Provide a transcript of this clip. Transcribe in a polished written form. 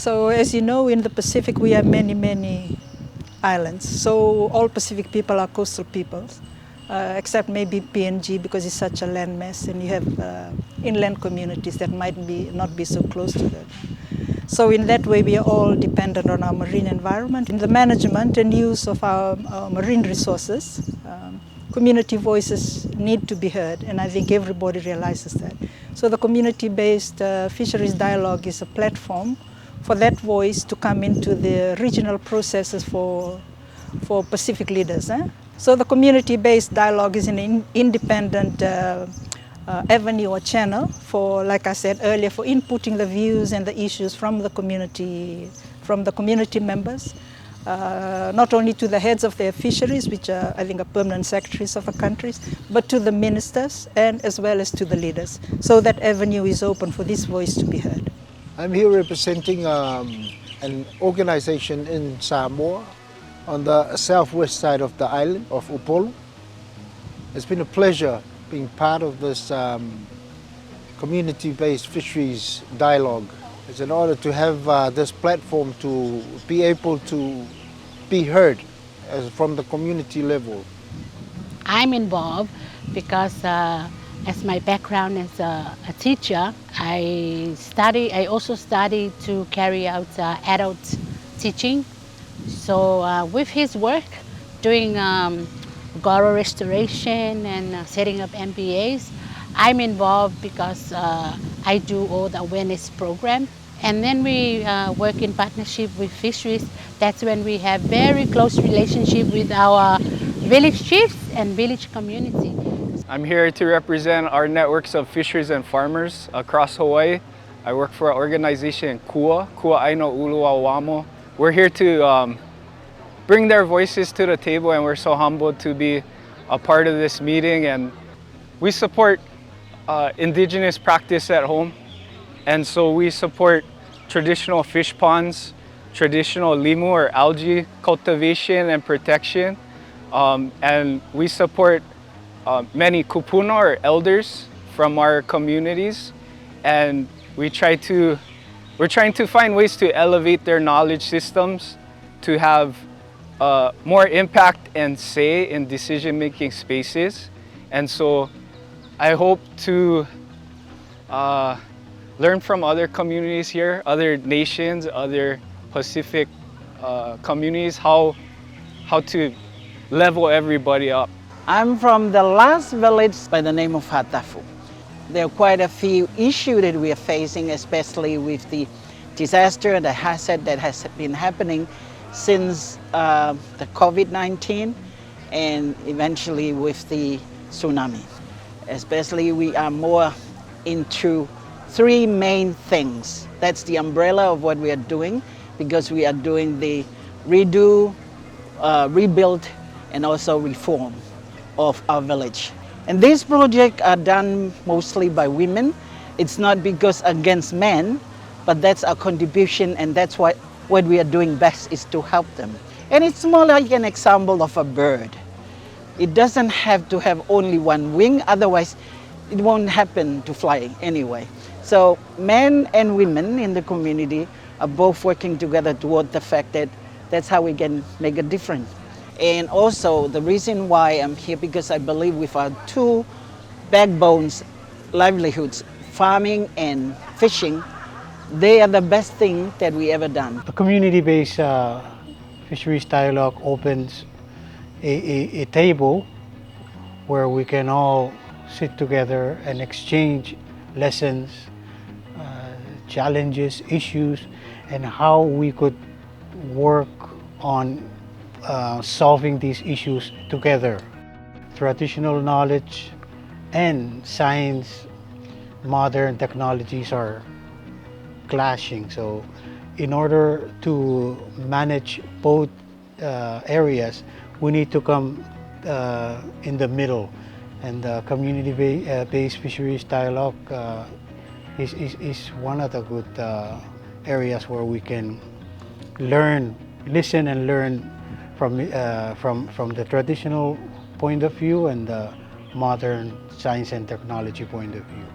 So as you know, in the Pacific we have many islands. So all Pacific people are coastal peoples, except maybe PNG because it's such a landmass, and you have inland communities that might not be so close to them. So in that way, we are all dependent on our marine environment. In the management and use of our marine resources, community voices need to be heard, and I think everybody realizes that. So the community-based fisheries dialogue is a platform for that voice to come into the regional processes for Pacific leaders. So the community-based dialogue is an independent avenue or channel for, like I said earlier, for inputting the views and the issues from the community members, not only to the heads of their fisheries, which are, I think, are permanent secretaries of the countries, but to the ministers and as well as to the leaders. So that avenue is open for this voice to be heard. I'm here representing an organization in Samoa on the southwest side of the island of Upolu. It's been a pleasure being part of this community-based fisheries dialogue. It's an honor to have this platform to be able to be heard from the community level. I'm involved because as my background as a teacher, I also study to carry out adult teaching. So with his work, doing coral restoration and setting up MBAs, I'm involved because I do all the awareness program. And then we work in partnership with fisheries. That's when we have very close relationship with our village chiefs and village community. I'm here to represent our networks of fisheries and farmers across Hawaii. I work for an organization, Kua Aino Uluawamo. We're here to bring their voices to the table, and we're so humbled to be a part of this meeting. And we support indigenous practice at home. And so we support traditional fish ponds, traditional limu or algae cultivation and protection. And we support many kupuna or elders from our communities. And we're trying to find ways to elevate their knowledge systems to have more impact and say in decision-making spaces. And so I hope to learn from other communities here, other nations, other Pacific communities, how to level everybody up. I'm from the last village by the name of Hatafu. There are quite a few issues that we are facing, especially with the disaster and the hazard that has been happening since the COVID-19 and eventually with the tsunami. Especially we are more into three main things. That's the umbrella of what we are doing, because we are doing the redo, rebuild, and also reform of our village. And these projects are done mostly by women. It's not because against men, but that's our contribution, and that's what we are doing best is to help them. And it's more like an example of a bird. It doesn't have to have only one wing, otherwise it won't happen to fly anyway. So men and women in the community are both working together toward the fact that that's how we can make a difference. And also the reason why I'm here, because I believe with our two backbones, livelihoods, farming and fishing, they are the best thing that we ever done. The community-based fisheries dialogue opens a table where we can all sit together and exchange lessons, challenges, issues, and how we could work on solving these issues together. Traditional knowledge and science, modern technologies are clashing. So in order to manage both areas, we need to come in the middle. And the community-based fisheries dialogue is one of the good areas where we can listen and learn from the traditional point of view and the modern science and technology point of view.